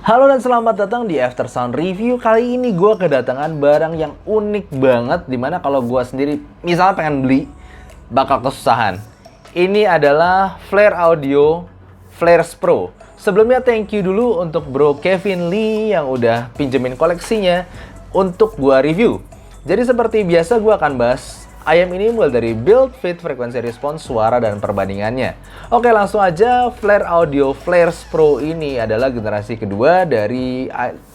Halo dan selamat datang di After Sound Review. Kali ini gue kedatangan barang yang unik banget, dimana kalau gue sendiri misalnya pengen beli bakal kesusahan. Ini adalah Flare Audio Flares Pro. Sebelumnya thank you dulu untuk bro Kevin Lee yang udah pinjemin koleksinya untuk gue review. Jadi seperti biasa gue akan bahas IM ini mulai dari build, fit, frekuensi respons, suara, dan perbandingannya. Oke, langsung aja. Flare Audio Flares Pro ini adalah generasi kedua dari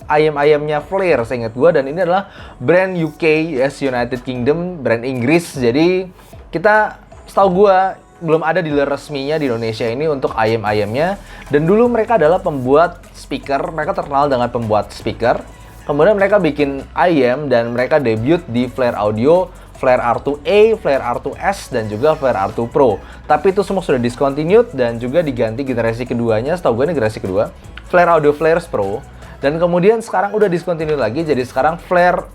IM-IM-nya Flare, seingat gue. Dan ini adalah brand UK, yes, United Kingdom, brand Inggris. Jadi, kita, setahu gue, belum ada dealer resminya di Indonesia ini untuk IM-IM-nya. Dan dulu mereka adalah pembuat speaker, mereka terkenal dengan pembuat speaker. Kemudian mereka bikin IM dan mereka debut di Flare Audio, Flare R2A, Flare R2S, dan juga Flare R2 Pro. Tapi itu semua sudah discontinued dan juga diganti generasi keduanya, setahu gue ini generasi kedua, Flare Audio Flares Pro. Dan kemudian sekarang udah discontinued lagi, jadi sekarang Flare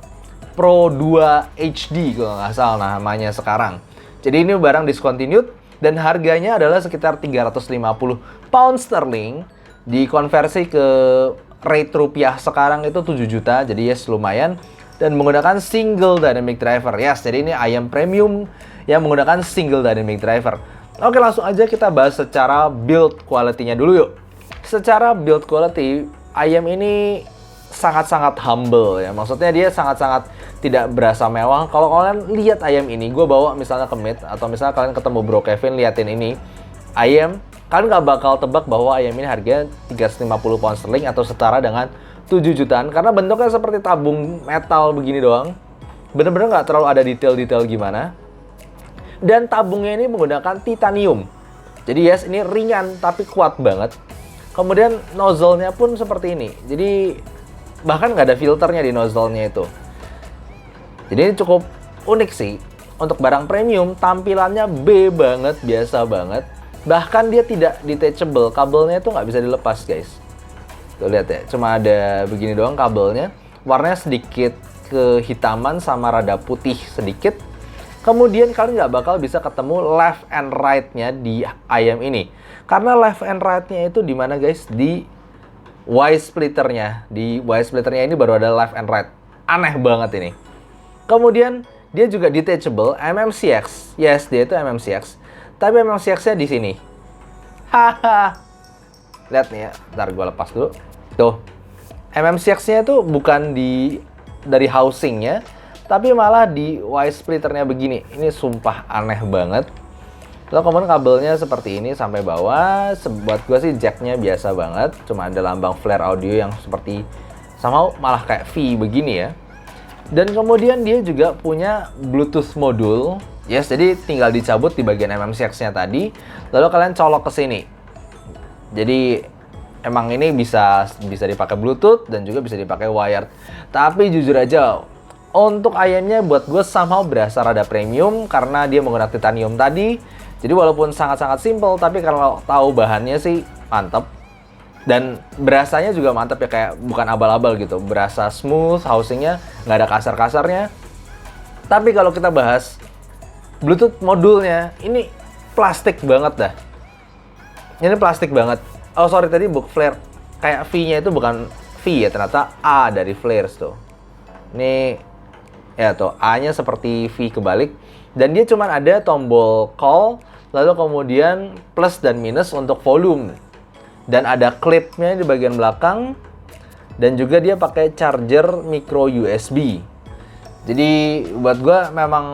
Pro 2 HD kalau nggak salah namanya sekarang. Jadi ini barang discontinued dan harganya adalah sekitar 350 pound sterling, dikonversi ke rate rupiah sekarang itu 7 juta, jadi yes lumayan. Dan menggunakan single dynamic driver. Yes, jadi ini IM premium yang menggunakan single dynamic driver. Oke, langsung aja kita bahas secara build quality-nya dulu yuk. Secara build quality, IM ini sangat-sangat humble ya. Maksudnya dia sangat-sangat tidak berasa mewah. Kalau kalian lihat IM ini, gue bawa misalnya ke Meet, atau misalnya kalian ketemu bro Kevin liatin ini, IM, kalian nggak bakal tebak bahwa IM ini harganya 350 pound sterling atau setara dengan 7 jutaan, karena bentuknya seperti tabung metal begini doang. Bener-bener nggak terlalu ada detail-detail gimana. Dan tabungnya ini menggunakan titanium. Jadi yes, ini ringan tapi kuat banget. Kemudian nozzle-nya pun seperti ini. Jadi bahkan nggak ada filternya di nozzle-nya itu. Jadi ini cukup unik sih. Untuk barang premium, tampilannya B banget, biasa banget. Bahkan dia tidak detachable, kabelnya itu nggak bisa dilepas guys. Tuh lihat ya, cuma ada begini doang kabelnya. Warnanya sedikit kehitaman sama rada putih sedikit. Kemudian kalian nggak bakal bisa ketemu left and right-nya di IM ini. Karena left and right-nya itu di mana guys? Di Y splitternya. Di Y splitternya ini baru ada left and right. Aneh banget ini. Kemudian dia juga detachable, MMCX. Yes, dia itu MMCX. Tapi MMCX-nya di sini. Haha. Lihat nih ya, ntar gue lepas dulu. Tuh, MMCX-nya itu bukan dari housing-nya, tapi malah di Y splitternya begini. Ini sumpah aneh banget. Lalu kemudian kabelnya seperti ini sampai bawah. Buat gue sih jack-nya biasa banget. Cuma ada lambang Flare Audio yang seperti sama malah kayak V begini ya. Dan kemudian dia juga punya Bluetooth modul. Yes, jadi tinggal dicabut di bagian MMCX-nya tadi. Lalu kalian colok ke sini. Jadi emang ini bisa dipakai Bluetooth dan juga bisa dipakai wired. Tapi jujur aja, untuk IM-nya buat gue somehow berasa rada premium karena dia menggunakan titanium tadi. Jadi walaupun sangat-sangat simple, tapi kalau tahu bahannya sih mantap. Dan berasanya juga mantap ya, kayak bukan abal-abal gitu. Berasa smooth, housing-nya nggak ada kasar-kasarnya. Tapi kalau kita bahas Bluetooth modulnya, ini plastik banget dah. Ini plastik banget. Oh sorry, tadi book Flare kayak V-nya itu bukan V ya, ternyata A dari Flares tuh. Ini ya tuh A-nya seperti V kebalik. Dan dia cuma ada tombol call, lalu kemudian plus dan minus untuk volume. Dan ada clipnya di bagian belakang. Dan juga dia pakai charger micro USB. Jadi buat gue memang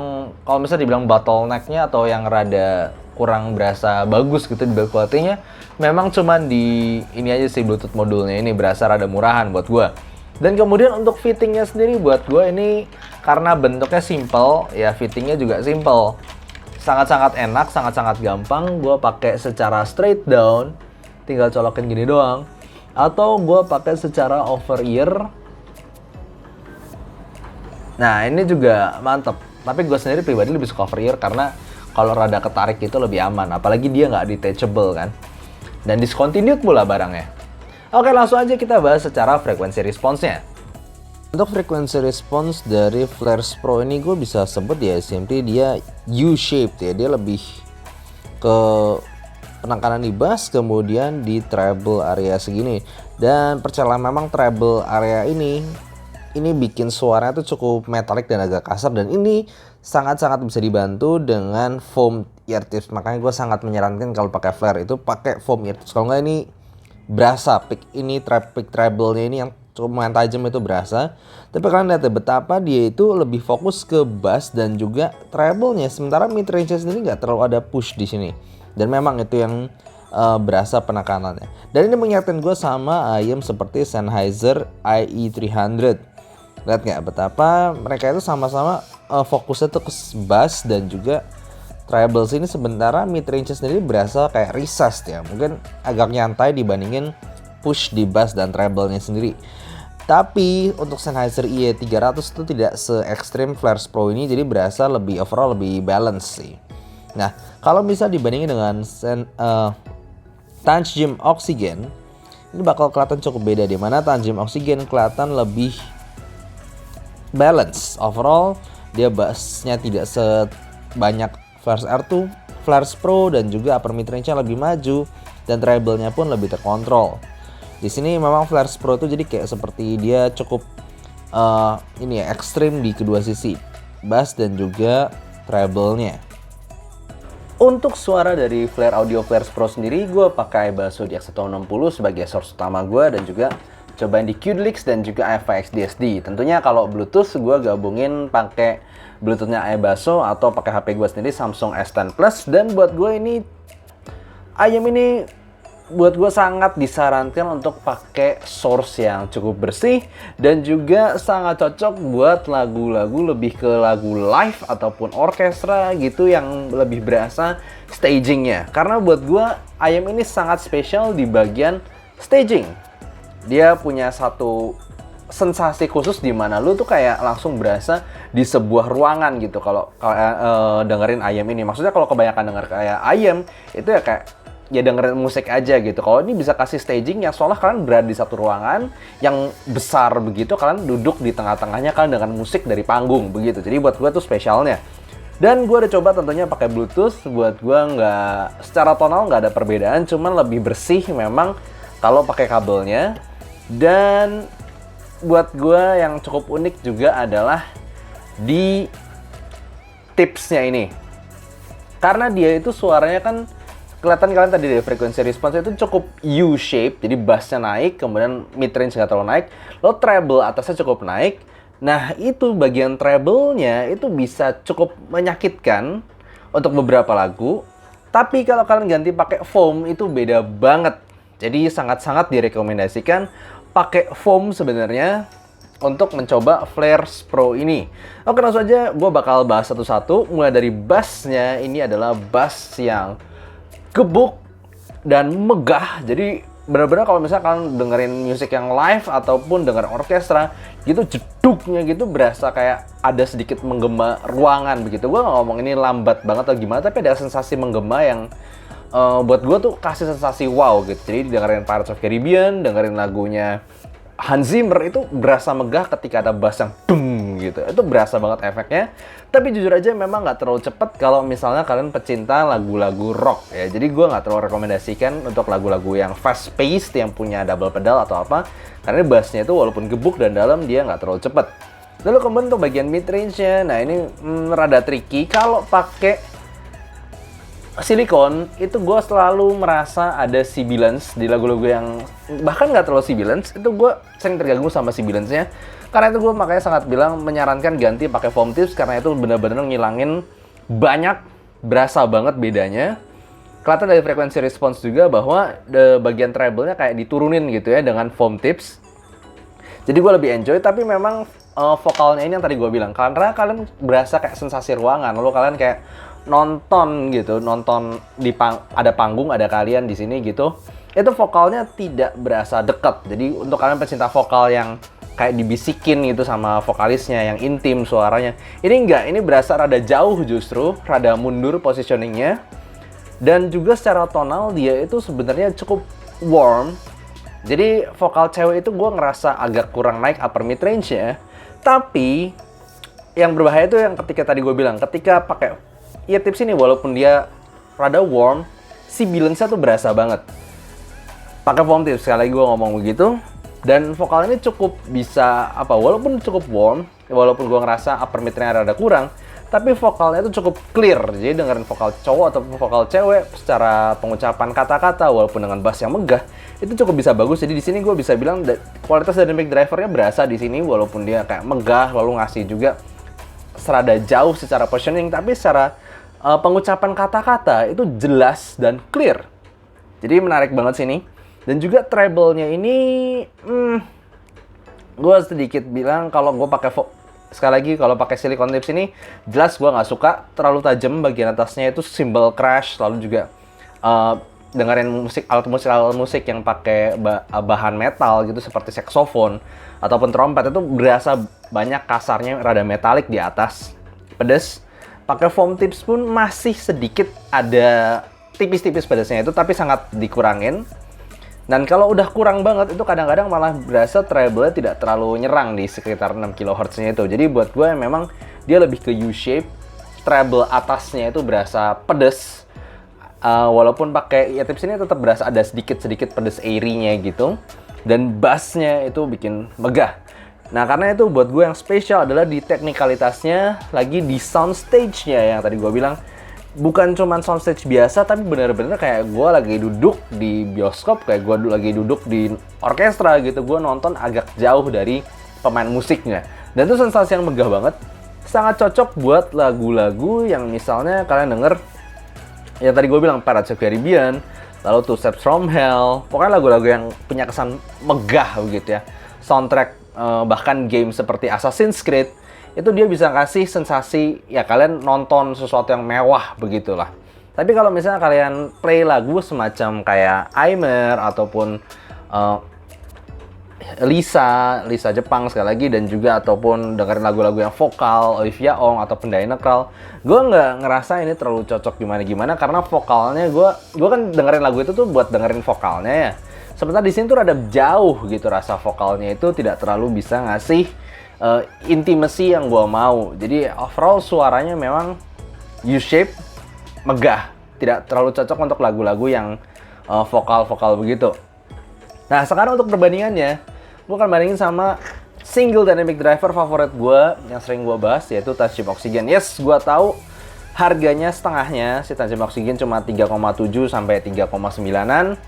kalau misalnya dibilang bottleneck-nya atau yang rada kurang berasa bagus gitu di build quality-nya, memang cuman di ini aja sih Bluetooth modulnya ini berasa rada murahan buat gue. Dan kemudian untuk fittingnya sendiri buat gue ini karena bentuknya simple, ya fittingnya juga simple. Sangat-sangat enak, sangat-sangat gampang. Gue pakai secara straight down, tinggal colokin gini doang. Atau gue pakai secara over ear. Nah ini juga mantep. Tapi gue sendiri pribadi lebih suka over ear karena kalau rada ketarik itu lebih aman. Apalagi dia nggak detachable kan. Dan discontinued pula barangnya. Oke, langsung aja kita bahas secara frekuensi responsnya. Untuk frekuensi respons dari Flares Pro ini gue bisa sebut ya simply dia U-shaped ya. Dia lebih ke penekanan di bass, kemudian di treble area segini. Dan percayalah memang treble area ini bikin suaranya tuh cukup metalik dan agak kasar, dan ini sangat-sangat bisa dibantu dengan foam ear tips. Makanya gue sangat menyarankan kalau pakai flare itu pakai foam ear tips. Kalau nggak ini berasa pick treble-nya ini yang cukup lumayan tajam itu berasa. Tapi kalian lihat ya betapa dia itu lebih fokus ke bass dan juga treble-nya, sementara mid range sendiri nggak terlalu ada push di sini. Dan memang itu yang berasa penekanannya. Dan ini mengingatkan gue sama ayam seperti Sennheiser IE300. Lihat nggak betapa mereka itu sama-sama fokusnya tuh ke bass dan juga treble sini, sementara mid range sendiri berasa kayak recessed ya, mungkin agak nyantai dibandingin push di bass dan treble-nya sendiri. Tapi untuk Sennheiser IE300 itu tidak se ekstrim Flares Pro ini, jadi berasa lebih overall lebih balance sih. Nah, kalau bisa dibandingin dengan Tangent Oxygen, ini bakal kelihatan cukup beda, di mana Tangent Oxygen kelihatan lebih balance overall, dia bassnya tidak sebanyak Flares R2, Flares Pro, dan juga upper mid range-nya lebih maju dan treble-nya pun lebih terkontrol. Di sini memang Flares Pro itu jadi kayak seperti dia cukup ini ya, ekstrim di kedua sisi, bass dan juga treble-nya. Untuk suara dari Flare Audio Flares Pro sendiri, gue pakai Basso DX160 sebagai source utama gue, dan juga cobain di Qdelix dan juga AFX DSD. Tentunya kalau Bluetooth gue gabungin pakai Bluetoothnya Basso atau pakai HP gue sendiri Samsung S10 Plus. Dan buat gue ini, ayam ini buat gue sangat disarankan untuk pakai source yang cukup bersih dan juga sangat cocok buat lagu-lagu lebih ke lagu live ataupun orkestra gitu yang lebih berasa stagingnya. Karena buat gue ayam ini sangat spesial di bagian staging. Dia punya satu sensasi khusus di mana lu tuh kayak langsung berasa di sebuah ruangan gitu kalau dengerin ayam ini. Maksudnya kalau kebanyakan denger kayak ayam itu ya kayak ya dengerin musik aja gitu. Kalau ini bisa kasih staging yang seolah kalian berada di satu ruangan yang besar begitu, kalian duduk di tengah-tengahnya, kalian dengan musik dari panggung begitu. Jadi buat gue tuh spesialnya. Dan gue udah coba tentunya pakai Bluetooth, buat gue nggak, secara tonal nggak ada perbedaan, cuman lebih bersih memang kalau pakai kabelnya. Dan buat gue yang cukup unik juga adalah di tipsnya ini, karena dia itu suaranya kan kelihatan kalian tadi dari frekuensi response itu cukup U-shape, jadi bassnya naik, kemudian mid range nggak terlalu naik, lo treble atasnya cukup naik. Nah itu bagian treble-nya itu bisa cukup menyakitkan untuk beberapa lagu, tapi kalau kalian ganti pakai foam itu beda banget. Jadi sangat-sangat direkomendasikan pakai foam sebenarnya untuk mencoba Flares Pro ini. Oke, langsung aja gue bakal bahas satu-satu. Mulai dari bassnya, ini adalah bass yang gebuk dan megah. Jadi benar-benar kalau misalnya kalian dengerin musik yang live ataupun dengerin orkestra gitu, jeduknya gitu berasa kayak ada sedikit menggema ruangan begitu. Gue nggak ngomong ini lambat banget atau gimana, tapi ada sensasi menggema yang buat gue tuh kasih sensasi wow gitu. Jadi dengerin Pirates of Caribbean, dengerin lagunya Hans Zimmer itu berasa megah ketika ada bass yang dung gitu. Itu berasa banget efeknya. Tapi jujur aja memang nggak terlalu cepet kalau misalnya kalian pecinta lagu-lagu rock ya. Jadi gue nggak terlalu rekomendasikan untuk lagu-lagu yang fast paced yang punya double pedal atau apa. Karena bassnya itu walaupun gebuk dan dalam, dia nggak terlalu cepet. Lalu kemudian untuk bagian mid range-nya, nah ini rada tricky. Kalau pakai silikon itu gue selalu merasa ada sibilance di lagu-lagu yang bahkan nggak terlalu sibilance, itu gue sering terganggu sama sibilance-nya. Karena itu gue makanya sangat bilang menyarankan ganti pakai foam tips, karena itu benar-benar ngilangin banyak, berasa banget bedanya. Kelihatan dari frekuensi response juga bahwa bagian treble-nya kayak diturunin gitu ya dengan foam tips. Jadi gue lebih enjoy, tapi memang vokalnya ini yang tadi gue bilang, karena kalian berasa kayak sensasi ruangan, lalu kalian kayak nonton gitu, nonton di ada panggung, ada kalian di sini gitu. Itu vokalnya tidak berasa dekat. Jadi untuk kalian pecinta vokal yang kayak dibisikin gitu sama vokalisnya, yang intim suaranya, ini enggak, ini berasa rada jauh justru, rada mundur positioningnya. Dan juga secara tonal dia itu sebenarnya cukup warm. Jadi vokal cewek itu gue ngerasa agak kurang naik upper mid range-nya. Tapi yang berbahaya itu yang ketika tadi gue bilang, ketika pakai ear tips ini walaupun dia rada warm, sibilance-nya tuh berasa banget. Pakai foam tips, sekali lagi gue ngomong begitu. Dan vokal ini cukup bisa, walaupun cukup warm, walaupun gue ngerasa upper mid-nya rada kurang, tapi vokalnya itu cukup clear. Jadi dengerin vokal cowok ataupun vokal cewek secara pengucapan kata-kata walaupun dengan bass yang megah itu cukup bisa bagus. Jadi di sini gue bisa bilang kualitas dynamic drivernya berasa di sini walaupun dia kayak megah lalu ngasih juga serada jauh secara positioning, tapi secara pengucapan kata-kata itu jelas dan clear. Jadi menarik banget sini. Dan juga treble-nya ini gue sedikit bilang kalau gue pakai sekali lagi, kalau pakai silicone tips ini, jelas gue nggak suka terlalu tajam bagian atasnya itu cymbal crash, lalu juga dengerin alat musik yang pakai bahan metal gitu seperti saxophone ataupun trompet itu berasa banyak kasarnya rada metalik di atas, pedes. Pakai foam tips pun masih sedikit ada tipis-tipis pedesnya itu, tapi sangat dikurangin. Dan kalau udah kurang banget itu kadang-kadang malah berasa treble-nya tidak terlalu nyerang di sekitar 6 kHz-nya itu. Jadi buat gue memang dia lebih ke U-shape. Treble atasnya itu berasa pedes. Walaupun pakai tips ini tetap berasa ada sedikit-sedikit pedes airy-nya gitu. Dan bass-nya itu bikin megah. Nah karena itu buat gue yang spesial adalah di teknikalitasnya, lagi di soundstage-nya yang tadi gue bilang. Bukan cuma soundstage biasa, tapi bener-bener kayak gue lagi duduk di bioskop, kayak gue lagi duduk di orkestra gitu. Gue nonton agak jauh dari pemain musiknya. Dan itu sensasi yang megah banget. Sangat cocok buat lagu-lagu yang misalnya kalian denger, yang tadi gue bilang Pirates of Caribbean, lalu Two Steps From Hell. Pokoknya lagu-lagu yang punya kesan megah begitu ya. Soundtrack bahkan game seperti Assassin's Creed, itu dia bisa kasih sensasi ya kalian nonton sesuatu yang mewah begitulah. Tapi kalau misalnya kalian play lagu semacam kayak Aimer ataupun Lisa Jepang sekali lagi, dan juga ataupun dengerin lagu-lagu yang vokal Olivia Ong ataupun Diana Krall, gue nggak ngerasa ini terlalu cocok gimana karena vokalnya gue kan dengerin lagu itu tuh buat dengerin vokalnya ya. Sementara di sini tuh rada jauh gitu, rasa vokalnya itu tidak terlalu bisa ngasih intimacy yang gue mau. Jadi overall suaranya memang U-shape, megah, tidak terlalu cocok untuk lagu-lagu yang vokal-vokal begitu. Nah sekarang untuk perbandingannya, gue akan bandingin sama single dynamic driver favorit gue yang sering gue bahas, yaitu Tantiem Oxygen. Yes, gue tahu harganya setengahnya, si Tantiem Oxygen cuma 3,7 sampai 3,9an,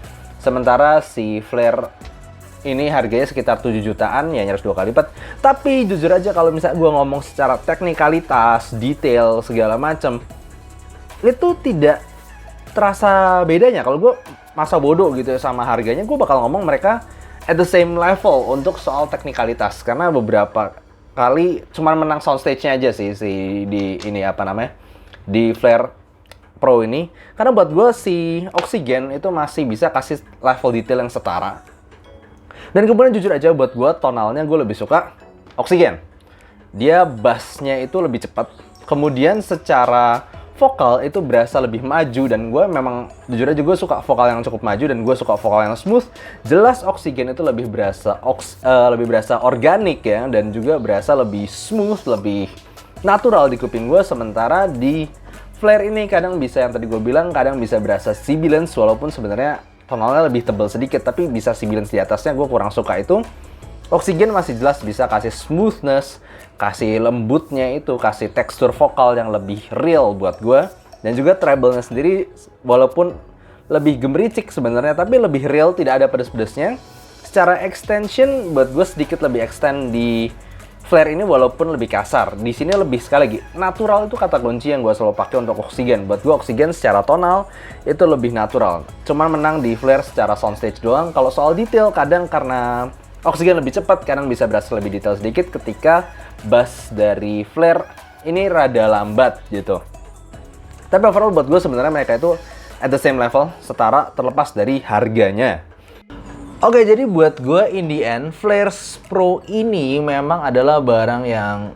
sementara si Flare ini harganya sekitar 7 jutaan, ya nyaris 2 kali lipat. Tapi jujur aja kalau misalnya gue ngomong secara teknikalitas, detail, segala macam, itu tidak terasa bedanya. Kalau gue masa bodoh gitu ya sama harganya, gue bakal ngomong mereka at the same level untuk soal teknikalitas. Karena beberapa kali cuma menang soundstage-nya aja sih di Flare Pro ini. Karena buat gue si Oxygen itu masih bisa kasih level detail yang setara. Dan kemudian jujur aja buat gue tonalnya gue lebih suka Oxygen. Dia bassnya itu lebih cepat. Kemudian secara vokal itu berasa lebih maju, dan gue memang jujur aja gue suka vokal yang cukup maju dan gue suka vokal yang smooth. Jelas Oxygen itu lebih berasa organik ya, dan juga berasa lebih smooth, lebih natural di kuping gue. Sementara di Flare ini kadang bisa yang tadi gue bilang, kadang bisa berasa sibilance walaupun sebenarnya tonalnya lebih tebal sedikit, tapi bisa sibilance di atasnya gue kurang suka itu. Oxygen masih jelas bisa kasih smoothness, kasih lembutnya itu, kasih tekstur vokal yang lebih real buat gue. Dan juga treble-nya sendiri walaupun lebih gemericik sebenarnya, tapi lebih real, tidak ada pedes-pedesnya. Secara extension buat gue sedikit lebih extend di Flare ini walaupun lebih kasar. Di sini lebih, sekali lagi, natural itu kata kunci yang gue selalu pakai untuk Oxygen. Buat gue Oxygen secara tonal itu lebih natural. Cuman menang di Flare secara soundstage doang. Kalau soal detail kadang karena Oxygen lebih cepat, kadang bisa berasa lebih detail sedikit ketika bass dari Flare ini rada lambat gitu. Tapi overall buat gue sebenarnya mereka itu at the same level, setara, terlepas dari harganya. Oke, jadi buat gue in the end, Flare Pro ini memang adalah barang yang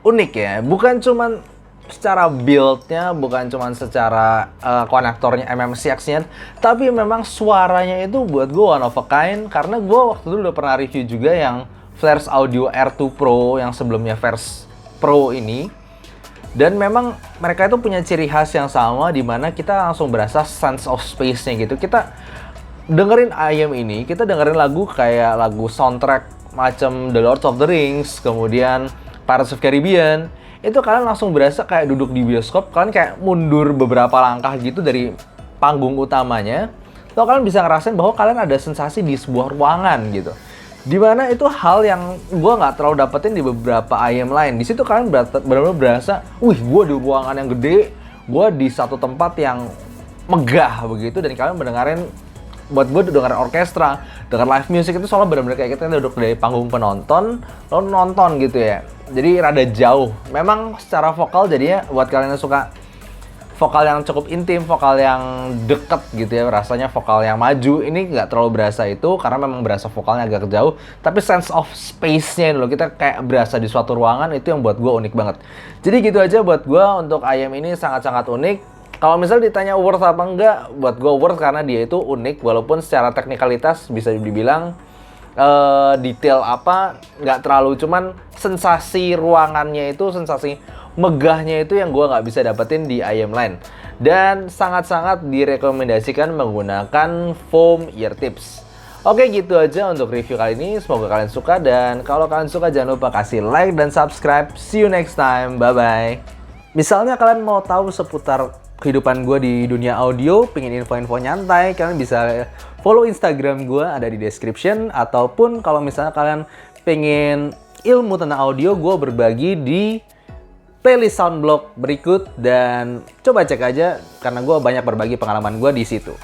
unik ya. Bukan cuman secara build-nya, bukan cuman secara konektornya, MMCX-nya, tapi memang suaranya itu buat gue one of a kind. Karena gue waktu itu udah pernah review juga yang Flare Audio R2 Pro yang sebelumnya Flare Pro ini. Dan memang mereka itu punya ciri khas yang sama di mana kita langsung berasa sense of space-nya gitu. Kita dengerin IAM ini, kita dengerin lagu kayak lagu soundtrack macam The Lord of the Rings, kemudian Pirates of Caribbean. Itu kalian langsung berasa kayak duduk di bioskop, kalian kayak mundur beberapa langkah gitu dari panggung utamanya. Lalu kalian bisa ngerasain bahwa kalian ada sensasi di sebuah ruangan gitu. Dimana itu hal yang gue nggak terlalu dapetin di beberapa IAM lain. Di situ kalian benar-benar berasa, wih, gue di ruangan yang gede, gue di satu tempat yang megah begitu, dan kalian mendengarin, buat gue dengerin orkestra, denger live music itu soalnya benar-benar kayak kita duduk dari panggung penonton, lalu nonton gitu ya. Jadi rada jauh. Memang secara vokal jadinya buat kalian yang suka vokal yang cukup intim, vokal yang deket gitu ya, rasanya vokal yang maju, ini nggak terlalu berasa itu, karena memang berasa vokalnya agak jauh, tapi sense of space-nya dulu, kita kayak berasa di suatu ruangan, itu yang buat gue unik banget. Jadi gitu aja buat gue untuk IAM ini sangat-sangat unik. Kalau misalnya ditanya worth apa enggak, buat gue worth karena dia itu unik, walaupun secara teknikalitas bisa dibilang detail apa nggak terlalu, cuman sensasi ruangannya itu, sensasi megahnya itu yang gue nggak bisa dapetin di IAM lain. Dan sangat-sangat direkomendasikan menggunakan foam ear tips. Oke, gitu aja untuk review kali ini. Semoga kalian suka, dan kalau kalian suka jangan lupa kasih like dan subscribe. See you next time, bye-bye. Misalnya kalian mau tahu seputar kehidupan gue di dunia audio, pengen info-info nyantai, kalian bisa follow Instagram gue, ada di description. Ataupun kalau misalnya kalian pengen ilmu tentang audio, gue berbagi di playlist Soundblock berikut, dan coba cek aja karena gue banyak berbagi pengalaman gue di situ.